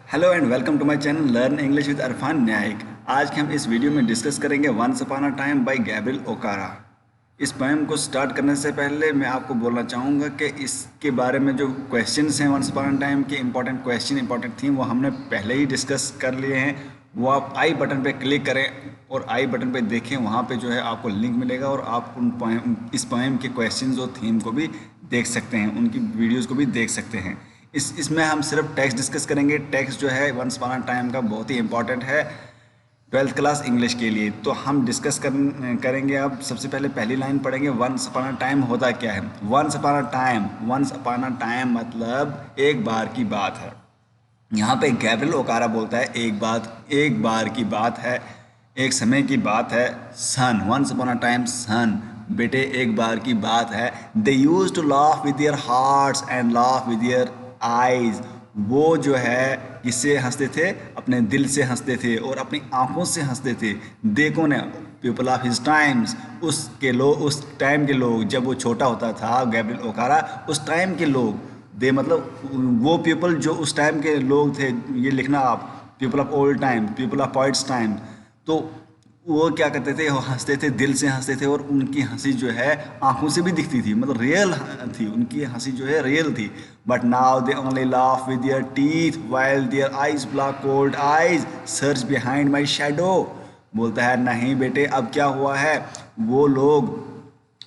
Hello and welcome to my channel learn English with Arfan न्यायिक। आज हम इस वीडियो में डिस्कस करेंगे once upon a time by Gabriel Okara. इस पोएम को स्टार्ट करने से पहले मैं आपको बोलना चाहूँगा कि इसके बारे में जो क्वेश्चंस हैं वंस अपॉन अ टाइम के इंपॉर्टेंट क्वेश्चन इंपॉर्टेंट थीम वो हमने पहले ही डिस्कस कर लिए हैं। वो आप आई बटन पे क्लिक करें और आई बटन पे देखें, वहाँ पे जो है आपको लिंक मिलेगा और आप इस पोएम के क्वेश्चंस और थीम को भी देख सकते हैं, उनकी वीडियोज़ को भी देख सकते हैं। इसमें हम सिर्फ टेक्स्ट डिस्कस करेंगे। टेक्स्ट जो है वंस अपॉन अ टाइम का बहुत ही इंपॉर्टेंट है 12th क्लास इंग्लिश के लिए। तो हम डिस्कस करेंगे। अब सबसे पहले पहली लाइन पढ़ेंगे। वंस अपॉन अ टाइम होता क्या है? Once upon a time, once upon a time मतलब एक बार की बात है। यहाँ पे गैब्रियल ओकारा बोलता है एक बार की बात है, एक समय की बात है। Son, once upon a time son, बेटे एक बार की बात है। They used to laugh with their hearts and laugh with their eyes. वो जो है किससे हंसते थे? अपने दिल से हंसते थे और अपनी आंखों से हंसते थे। देखो ने पीपल ऑफ हिज टाइम्स, उस टाइम के लोग, जब वो छोटा होता था गैब्रियल ओकारा, उस टाइम के लोग, दे मतलब वो पीपल जो उस टाइम के लोग थे। ये लिखना आप, people of old time, people of poets time. तो वो क्या करते थे? वो हंसते थे, दिल से हंसते थे और उनकी हंसी जो है आंखों से भी दिखती थी, मतलब रियल थी, उनकी हंसी जो है रियल थी। But now they only laugh with there teeth while their eyes block cold eyes search behind my shadow. बोलता है नहीं बेटे, अब क्या हुआ है? वो लोग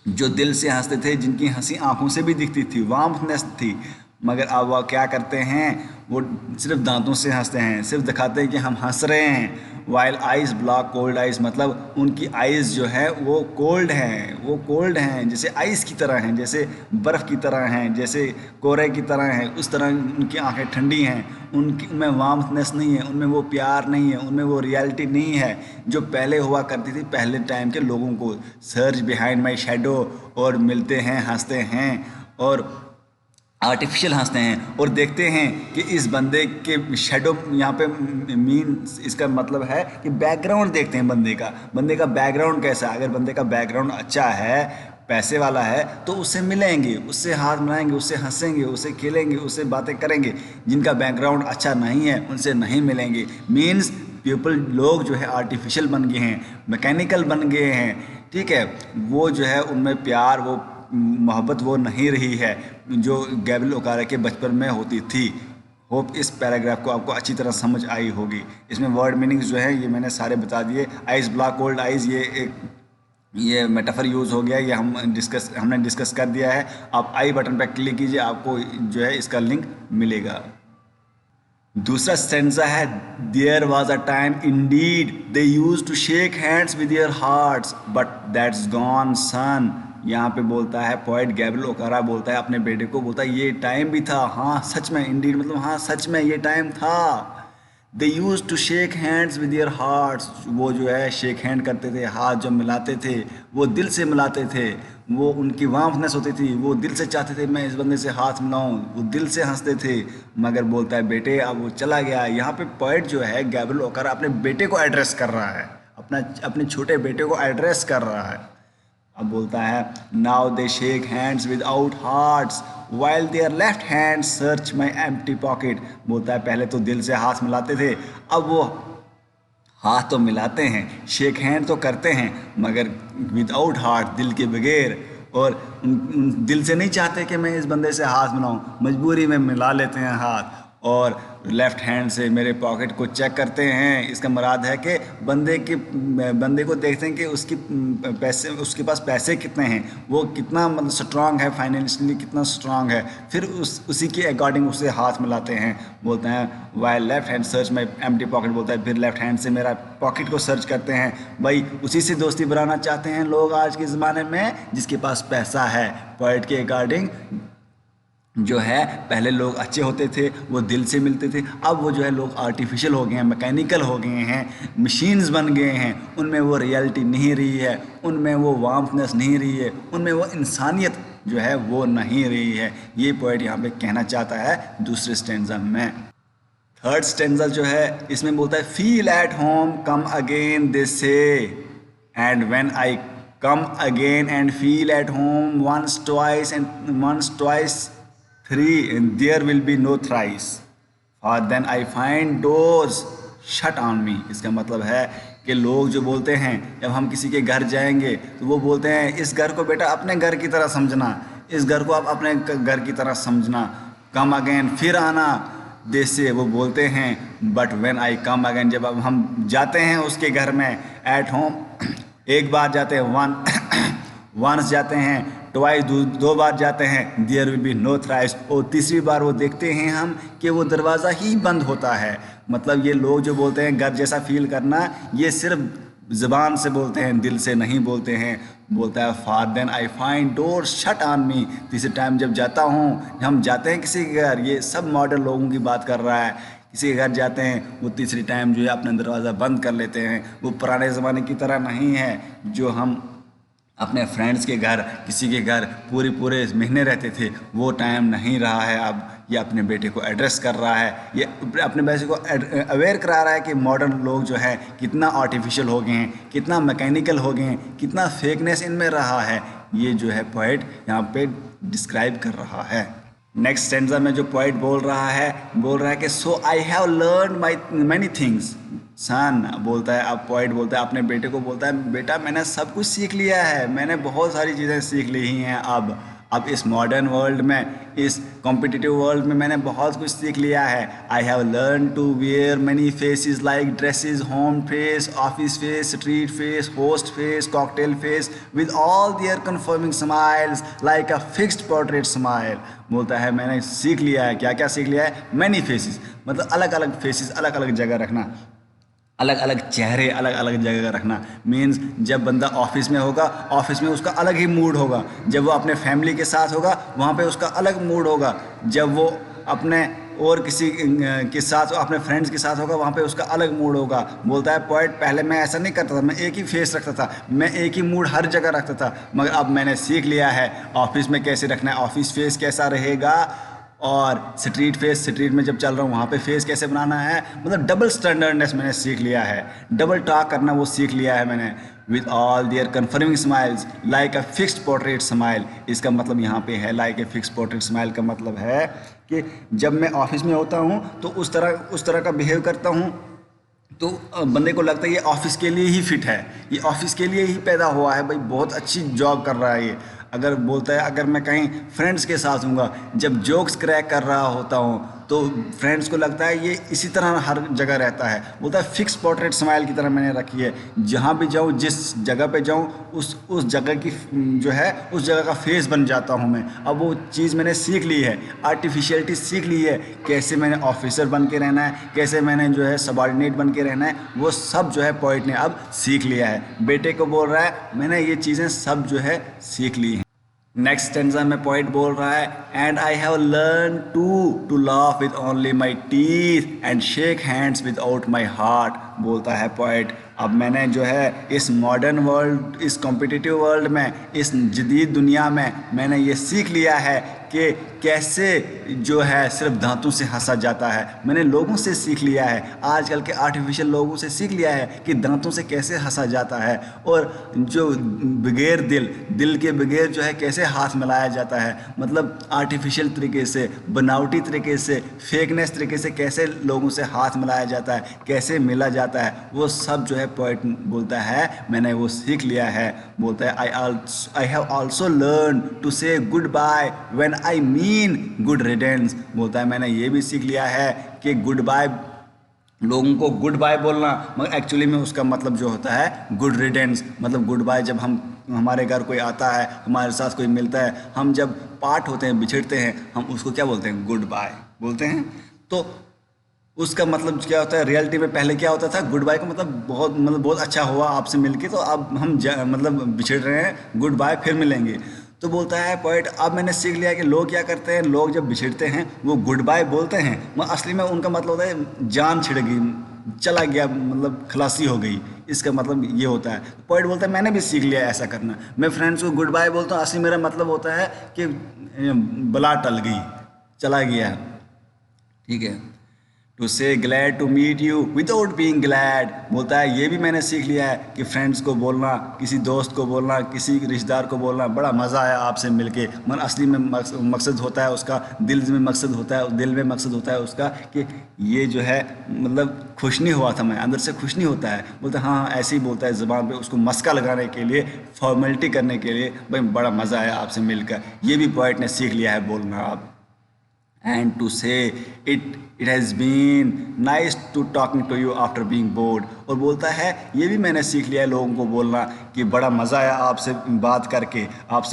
जो दिल से हंसते थे, जिनकी हंसी आंखों से भी दिखती थी, वार्मनेस थी, मगर अब वह क्या करते हैं? वो सिर्फ दांतों से हंसते हैं, सिर्फ दिखाते हैं कि हम हंस रहे हैं। While eyes block cold eyes मतलब उनकी आइज़ जो है वो कोल्ड हैं, वो कोल्ड हैं, जैसे आइस की तरह हैं, जैसे बर्फ़ की तरह हैं, जैसे कोहरे की तरह हैं। उस तरह उनकी आंखें ठंडी हैं, उनकी उनमें वार्मनेस नहीं है, उनमें वो प्यार नहीं है, उनमें वो रियलिटी नहीं है जो पहले हुआ करती थी पहले टाइम के लोगों को। सर्च बिहाइंड माई शेडो, और मिलते हैं, हंसते हैं और आर्टिफिशियल हंसते हैं और देखते हैं कि इस बंदे के शेडो, यहाँ पे मीन इसका मतलब है कि बैकग्राउंड देखते हैं बंदे का बैकग्राउंड कैसा है। अगर बंदे का बैकग्राउंड अच्छा है, पैसे वाला है, तो उससे मिलेंगे, उससे हाथ मिलाएंगे, उससे हंसेंगे, उससे खेलेंगे, उससे बातें करेंगे। जिनका बैकग्राउंड अच्छा नहीं है उनसे नहीं मिलेंगे। मीन्स पीपल, लोग जो है आर्टिफिशियल बन गए हैं, मैकेनिकल बन गए हैं, ठीक है। वो जो है उनमें प्यार, वो मोहब्बत वो नहीं रही है जो गैब्रियल ओकारा के बचपन में होती थी। होप इस पैराग्राफ को आपको अच्छी तरह समझ आई होगी। इसमें वर्ड मीनिंग्स जो है ये मैंने सारे बता दिए। आइज ब्लॉक कोल्ड आइज, ये मेटाफर यूज़ हो गया, ये हमने डिस्कस कर दिया है। आप आई बटन पर क्लिक कीजिए, आपको जो है इसका लिंक मिलेगा। दूसरा स्टेंजा है, there was a time indeed they used to shake hands with their hearts but that's gone son. यहाँ पे बोलता है पोएट गैब्रियल ओकारा, बोलता है अपने बेटे को, बोलता है ये टाइम भी था। हाँ सच में, इंडीड मतलब हाँ सच में ये टाइम था। They used to shake hands with their hearts, वो जो है शेक हैंड करते थे, हाथ जब मिलाते थे वो दिल से मिलाते थे, वो उनकी वार्मनेस होती थी, वो दिल से चाहते थे मैं इस बंदे से हाथ मिलाऊं, वो दिल से हंसते थे। मगर बोलता है बेटे अब वो चला गया। यहाँ पे पोएट जो है गैब्रियल ओकारा अपने बेटे को एड्रेस कर रहा है, अपने छोटे बेटे को एड्रेस कर रहा है। अब बोलता है now they shake hands without hearts while their left hand search my empty pocket. बोलता है पहले तो दिल से हाथ मिलाते थे, अब वो हाथ तो मिलाते हैं, शेक हैंड तो करते हैं, मगर विदाउट हार्ट, दिल के बगैर। और उन दिल से नहीं चाहते कि मैं इस बंदे से हाथ मिलाऊं, मजबूरी में मिला लेते हैं हाथ और लेफ़्ट हैंड से मेरे पॉकेट को चेक करते हैं। इसका मुराद है कि बंदे को देखते हैं कि उसके पास पैसे कितने हैं, वो कितना मतलब स्ट्रांग है, फाइनेंशियली कितना स्ट्रांग है, फिर उसी के अकॉर्डिंग उसे हाथ मिलाते हैं। बोलते हैं why left hand search my empty pocket, बोलता है फिर लेफ्ट हैंड से मेरा पॉकेट को सर्च करते हैं। भाई उसी से दोस्ती बनाना चाहते हैं लोग आज के ज़माने में, जिसके पास पैसा है। पोएट के अकॉर्डिंग जो है पहले लोग अच्छे होते थे, वो दिल से मिलते थे, अब वो जो है लोग आर्टिफिशियल हो गए हैं, मैकेनिकल हो गए हैं, मशीन्स बन गए हैं। उनमें वो रियलिटी नहीं रही है, उनमें वो वार्मनेस नहीं रही है, उनमें वो इंसानियत जो है वो नहीं रही है। ये पोएट यहाँ पे कहना चाहता है दूसरे स्टेंजा में। थर्ड स्टेंजा जो है इसमें बोलता है feel at home come again they say, and when I come again and feel at home once twice three, and there will be no thrice। और then I find doors shut on me. इसका मतलब है कि लोग जो बोलते हैं जब हम किसी के घर जाएंगे तो वो बोलते हैं इस घर को बेटा अपने घर की तरह समझना, इस घर को आप अपने घर की तरह समझना, कम अगेन फिर आना देश से वो बोलते हैं। But when I come again, जब अब हम जाते हैं उसके घर में, एट होम एक बार जाते हैं, वंस जाते हैं, ट्वाइस दो बार जाते हैं, there will be no thrice, और तीसरी बार वो देखते हैं हम कि वो दरवाज़ा ही बंद होता है। मतलब ये लोग जो बोलते हैं घर जैसा फील करना, ये सिर्फ ज़बान से बोलते हैं, दिल से नहीं बोलते हैं। बोलता है far then I find door shut on me. तीसरे टाइम जब जाता हूँ, हम जाते हैं किसी के घर, ये सब मॉडर्न लोगों की बात कर रहा है, किसी के घर जाते हैं वो तीसरी टाइम जो है अपना दरवाज़ा बंद कर लेते हैं। वो पुराने ज़माने की तरह नहीं है जो हम अपने फ्रेंड्स के घर, किसी के घर पूरे महीने रहते थे, वो टाइम नहीं रहा है अब। ये अपने बेटे को एड्रेस कर रहा है, ये अपने बेटे को अवेयर करा रहा है कि मॉडर्न लोग जो है कितना आर्टिफिशियल हो गए हैं, कितना मैकेनिकल हो गए हैं, कितना फेकनेस इनमें रहा है। ये जो है पोइट यहाँ पे डिस्क्राइब कर रहा है। नेक्स्ट स्टेंजा में जो पोइट बोल रहा है कि so I have learn my many things son. बोलता है, अब पोइट बोलता है अपने बेटे को, बोलता है बेटा मैंने सब कुछ सीख लिया है, मैंने बहुत सारी चीज़ें सीख ली हैं। अब इस मॉडर्न वर्ल्ड में, इस कॉम्पिटिटिव वर्ल्ड में मैंने बहुत कुछ सीख लिया है। I have learn to wear many faces like dresses, home face, office face, street face, host face, cocktail face, with all their conforming smiles like a fixed portrait smile. बोलता है मैंने सीख लिया है, क्या क्या सीख लिया है, मैनी फेसेस, मतलब अलग अलग फेसेस, अलग अलग जगह रखना, अलग अलग चेहरे अलग अलग जगह का रखना। मीन्स जब बंदा ऑफिस में होगा, ऑफिस में उसका अलग ही मूड होगा, जब वो अपने फैमिली के साथ होगा वहाँ पे उसका अलग मूड होगा, जब वो अपने और किसी के साथ, अपने फ्रेंड्स के साथ होगा वहाँ पे उसका अलग मूड होगा। बोलता है पोइट पहले मैं ऐसा नहीं करता था, मैं एक ही फेस रखता था, मैं एक ही मूड हर जगह रखता था, मगर अब मैंने सीख लिया है ऑफिस में कैसे रखना है, ऑफिस फेस कैसा रहेगा, और स्ट्रीट फेस, स्ट्रीट में जब चल रहा हूँ वहाँ पे फेस कैसे बनाना है। मतलब डबल स्टैंडर्डनेस मैंने सीख लिया है, डबल टॉक करना वो सीख लिया है मैंने। With all their conforming smiles like a fixed portrait smile. इसका मतलब यहाँ पे है like a fixed portrait smile का मतलब है कि जब मैं ऑफिस में होता हूँ तो उस तरह का बिहेव करता हूँ तो बंदे को लगता है ये ऑफिस के लिए ही फिट है, ये ऑफिस के लिए ही पैदा हुआ है, भाई बहुत अच्छी जॉब कर रहा है ये। अगर बोलता है अगर मैं कहीं फ्रेंड्स के साथ हूँगा, जब जोक्स क्रैक कर रहा होता हूँ तो फ्रेंड्स को लगता है ये इसी तरह हर जगह रहता है। बोलता है फिक्स पोर्ट्रेट स्माइल की तरह मैंने रखी है, जहाँ भी जाऊँ, जिस जगह पे जाऊँ, उस जगह की जो है उस जगह का फेस बन जाता हूँ मैं। अब वो चीज़ मैंने सीख ली है, आर्टिफिशियलिटी सीख ली है, कैसे मैंने ऑफिसर बन के रहना है, कैसे मैंने जो है सबॉर्डिनेट बन के रहना है, वो सब जो है पोइट ने अब सीख लिया है। बेटे को बोल रहा है मैंने ये चीज़ें सब जो है सीख ली हैं। नेक्स्ट स्टेंजा में पोइट बोल रहा है and I have learn to laugh with only my teeth and shake hands without my heart. बोलता है पोइट अब मैंने जो है इस मॉडर्न वर्ल्ड, इस कॉम्पिटिटिव वर्ल्ड में, इस जदीद दुनिया में मैंने ये सीख लिया है कि कैसे जो है सिर्फ दांतों से हंसा जाता है। मैंने लोगों से सीख लिया है, आजकल के आर्टिफिशियल लोगों से सीख लिया है कि दांतों से कैसे हंसा जाता है, और जो बगैर दिल के बगैर जो है कैसे हाथ मिलाया जाता है। मतलब आर्टिफिशियल तरीके से, बनावटी तरीके से, फेकनेस तरीके से कैसे लोगों से हाथ मिलाया जाता है, कैसे मिला जाता है, वो सब जो है पोइट बोलता है मैंने वो सीख लिया है। बोलता है I have also learn to say goodbye when I mean good riddance. बोलता है मैंने ये भी सीख लिया है कि गुड बाय, लोगों को गुड बाय बोलना, मगर एक्चुअली में उसका मतलब जो होता है गुड रिडेंस। मतलब गुड बाय जब हमारे घर कोई आता है, हमारे साथ कोई मिलता है, हम जब पार्ट होते हैं, बिछड़ते हैं, हम उसको क्या बोलते हैं, गुड बाय बोलते हैं। तो उसका मतलब क्या होता है, रियलिटी में पहले क्या होता था, गुड बाय का मतलब बहुत अच्छा हुआ आपसे मिलके, तो अब हम मतलब बिछड़ रहे हैं, गुड बाय फिर मिलेंगे। तो बोलता है पोइट अब मैंने सीख लिया कि लोग क्या करते हैं, लोग जब बिछड़ते हैं वो गुड बाय बोलते हैं, मगर असली में उनका मतलब होता है जान छिड़ गई, चला गया, मतलब खलासी हो गई, इसका मतलब ये होता है। पोइट बोलता है मैंने भी सीख लिया ऐसा करना, मैं फ्रेंड्स को गुड बाय बोलता हूँ, असली मेरा मतलब होता है कि बला टल गई, चला गया, ठीक है। To say glad to meet you without being glad, बोलता है ये भी मैंने सीख लिया है कि फ्रेंड्स को बोलना, किसी दोस्त को बोलना, किसी रिश्तेदार को बोलना, बड़ा मज़ा आया आपसे मिलके। मन असली में मकसद होता है उसका, दिल में मकसद होता है, दिल में मकसद होता है उसका कि ये जो है मतलब खुश नहीं हुआ था मैं, अंदर से खुश नहीं होता है। बोलता है हाँ ऐसे ही बोलता है ज़बान पे, उसको मस्का लगाने के लिए, फॉर्मेलिटी करने के लिए, भाई बड़ा मज़ा आया आपसे मिलकर। ये भी पोइट ने सीख लिया है बोलना आप। And to say it has been nice to talking to you after being bored, और बोलता है ये भी मैंने सीख लिया है लोगों को बोलना कि बड़ा मज़ा आया आपसे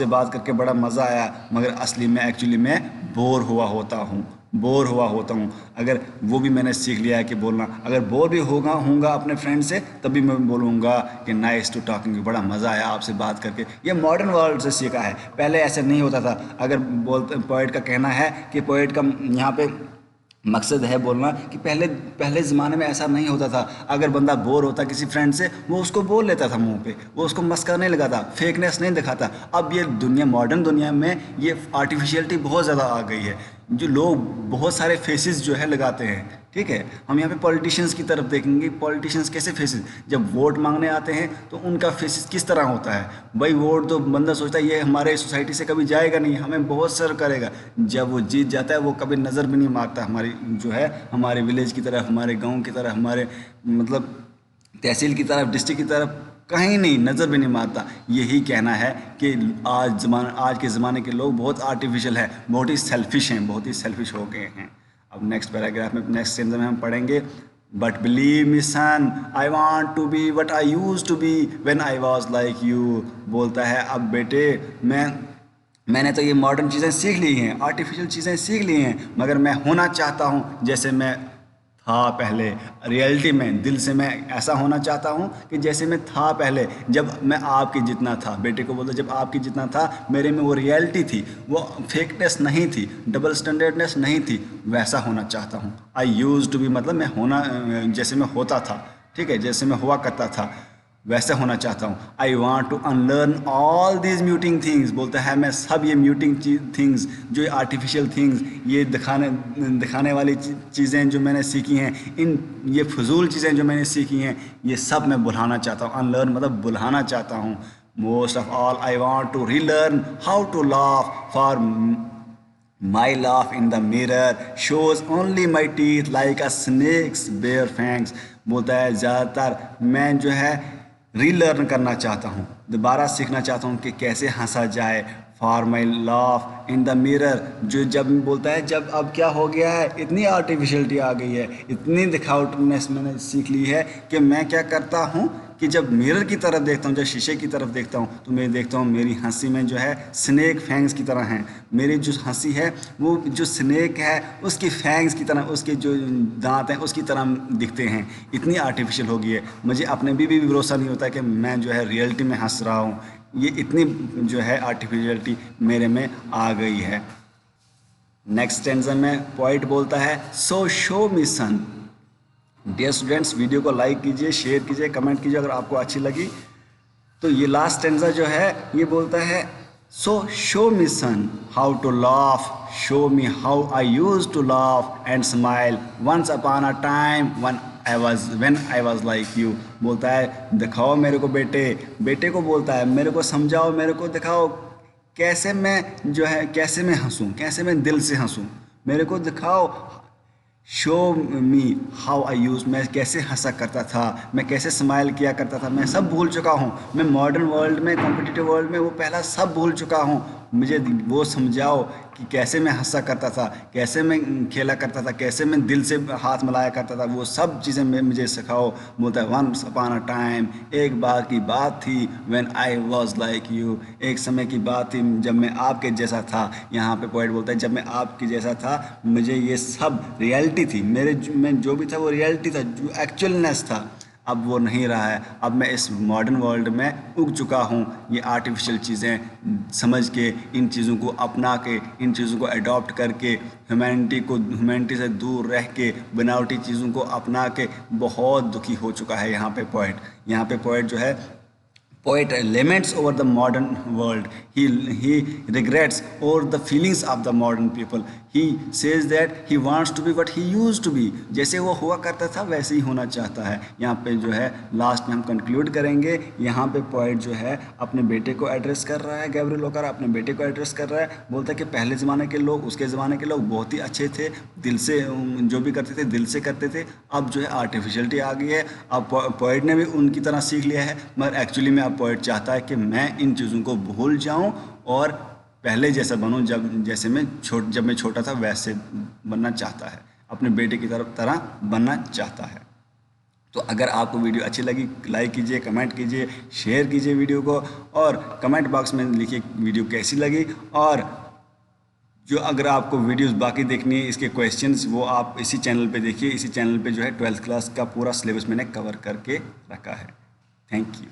बात करके बड़ा मज़ा आया, मगर असली में एक्चुअली मैं बोर हुआ होता हूँ। अगर वो भी मैंने सीख लिया है कि बोलना, अगर बोर भी होऊंगा अपने फ्रेंड से तब भी मैं बोलूँगा कि नाइस टू टॉकिंग, बड़ा मज़ा आया आपसे बात करके। ये मॉडर्न वर्ल्ड से सीखा है, पहले ऐसा नहीं होता था। अगर पोइट का कहना है कि पोइट का यहाँ पे मकसद है बोलना कि पहले ज़माने में ऐसा नहीं होता था। अगर बंदा बोर होता किसी फ्रेंड से, वो उसको बोल लेता था मुंह पे, वो उसको मस्का नहीं लगाता, फेकनेस नहीं दिखाता। अब ये दुनिया, मॉडर्न दुनिया में ये आर्टिफिशियलिटी बहुत ज़्यादा आ गई है, जो लोग बहुत सारे फेसेस जो है लगाते हैं। ठीक है, हम यहाँ पे पॉलिटिशियंस की तरफ देखेंगे, पॉलिटिशियंस कैसे फेसेस, जब वोट मांगने आते हैं तो उनका फेसेस किस तरह होता है। भाई वोट तो बंदा सोचता है ये हमारे सोसाइटी से कभी जाएगा नहीं, हमें बहुत सर करेगा। जब वो जीत जाता है वो कभी नज़र भी नहीं मारता हमारी जो है, हमारे विलेज की तरफ, हमारे गाँव की तरफ, हमारे मतलब तहसील की तरफ, डिस्ट्रिक्ट की तरफ, कहीं नहीं, नज़र भी नहीं मारता। यही कहना है कि आज के ज़माने के लोग बहुत आर्टिफिशियल हैं, बहुत ही सेल्फिश हो गए हैं। अब नेक्स्ट पैराग्राफ में, नेक्स्ट सेंटेंस में हम पढ़ेंगे, but believe me son I want to be what I used to be when I was like you. बोलता है अब बेटे मैंने तो ये मॉडर्न चीज़ें सीख ली हैं, आर्टिफिशियल चीज़ें सीख ली हैं, मगर मैं होना चाहता हूँ जैसे मैं था पहले। रियलिटी में दिल से मैं ऐसा होना चाहता हूँ कि जैसे मैं था पहले, जब मैं आपके जितना था। बेटे को बोलता जब आपके जितना था मेरे में वो रियलिटी थी, वो फेकनेस नहीं थी, डबल स्टैंडर्डनेस नहीं थी, वैसा होना चाहता हूँ। आई यूज्ड टू बी मतलब मैं होना, जैसे मैं होता था, ठीक है, जैसे मैं हुआ करता था वैसे होना चाहता हूँ। I want to unlearn all these muting things. बोलता है मैं सब ये म्यूटिंग थिंग्स, जो आर्टिफिशियल थिंग्स, ये दिखाने वाली चीज़ें जो मैंने सीखी हैं, ये फजूल चीज़ें जो मैंने सीखी हैं, ये सब मैं भुलाना चाहता हूँ। अनलर्न मतलब भुलाना चाहता हूँ। Most of all I want to relearn how to laugh, for My laugh in the mirror shows only my teeth like a snake's bare fangs। बोलता है ज़्यादातर मैं जो है रीलर्न करना चाहता हूँ, दोबारा सीखना चाहता हूँ कि कैसे हंसा जाए। For my laugh in the mirror, जो जब बोलता है जब अब क्या हो गया है, इतनी आर्टिफिशियलिटी आ गई है, इतनी दिखावटनेस मैंने सीख ली है कि मैं क्या करता हूँ कि जब मिरर की तरफ देखता हूँ, जब शीशे की तरफ देखता हूँ, तो मैं देखता हूँ मेरी हंसी में जो है स्नेक फैंग्स की तरह हैं। मेरी जो हंसी है वो जो स्नेक है उसकी फैंग्स की तरह, उसके जो दांत हैं उसकी तरह दिखते हैं। इतनी आर्टिफिशियल हो गई है, मुझे अपने भी भरोसा नहीं होता कि मैं जो है रियलिटी में हंस रहा हूँ। ये इतनी जो है आर्टिफिशियलिटी मेरे में आ गई है। नेक्स्ट स्टैंजा में पोइट बोलता है सो शो मी सन। डियर स्टूडेंट्स, वीडियो को लाइक कीजिए, शेयर कीजिए, कमेंट कीजिए अगर आपको अच्छी लगी। तो ये लास्ट स्टैंजा जो है ये बोलता है सो show me sun how to laugh, show me how I used to laugh and smile once upon a time when I was like you. बोलता है दिखाओ मेरे को बेटे को बोलता है मेरे को समझाओ, मेरे को दिखाओ कैसे मैं जो है, कैसे मैं हंसूं, कैसे मैं दिल से हंसूं, मेरे को दिखाओ। Show me how I use, मैं कैसे हंसा करता था, मैं कैसे स्माइल किया करता था, मैं सब भूल चुका हूँ। मैं मॉडर्न वर्ल्ड में, कॉम्पिटिटिव वर्ल्ड में वो पहला सब भूल चुका हूँ। मुझे वो समझाओ कि कैसे मैं हंसा करता था, कैसे मैं खेला करता था, कैसे मैं दिल से हाथ मिलाया करता था, वो सब चीज़ें मुझे सिखाओ। बोलता है वंस अपॉन अ टाइम, एक बार की बात थी, when I was like you, एक समय की बात थी जब मैं आपके जैसा था। यहाँ पे पोएट बोलता है जब मैं आपके जैसा था, मुझे ये सब रियलिटी थी, मेरे में जो भी था वो रियलिटी था, जो एक्चुअलनेस था। अब वो नहीं रहा है, अब मैं इस मॉडर्न वर्ल्ड में उग चुका हूँ। ये आर्टिफिशियल चीज़ें समझ के, इन चीज़ों को अपना के, इन चीज़ों को अडॉप्ट करके, ह्यूमैनिटी से दूर रह के, बनावटी चीज़ों को अपना के बहुत दुखी हो चुका है यहाँ पे पोएट। यहाँ पे पोएट जो है Poet laments over the modern world. He regrets over the feelings of the modern people. He says that he wants to be what he used to be. जैसे वो हुआ करता था वैसे ही होना चाहता है. यहाँ पे जो है लास्ट में हम कंक्लूड करेंगे. यहाँ पे पोइट जो है अपने बेटे को एड्रेस कर रहा है. गैब्रियल ओकारा अपने बेटे को एड्रेस कर रहा है. बोलता है कि पहले ज़माने के लोग, उसके ज़माने के लोग बहुत ही अच्छे थे, दिल से जो भी करते थे दिल से करते थे. अब जो है आर्टिफिशियलिटी आ गई है. अब पोइट ने भी उनकी तरह सीख लिया है, मगर एक्चुअली में अब पोइट चाहता है कि मैं इन चीज़ों को भूल जाऊं और पहले जैसा बनूं जब मैं छोटा था वैसे बनना चाहता है. अपने बेटे की तरह बनना चाहता है. तो अगर आपको वीडियो अच्छी लगी लाइक कीजिए, कमेंट कीजिए, शेयर कीजिए वीडियो को, और कमेंट बॉक्स में लिखिए वीडियो कैसी लगी. और जो अगर आपको वीडियोस बाकी देखनी है, इसके क्वेश्चंस, वो आप इसी चैनल पे देखिए. इसी चैनल पे जो है 12th क्लास का पूरा सिलेबस मैंने कवर करके रखा है. Thank you.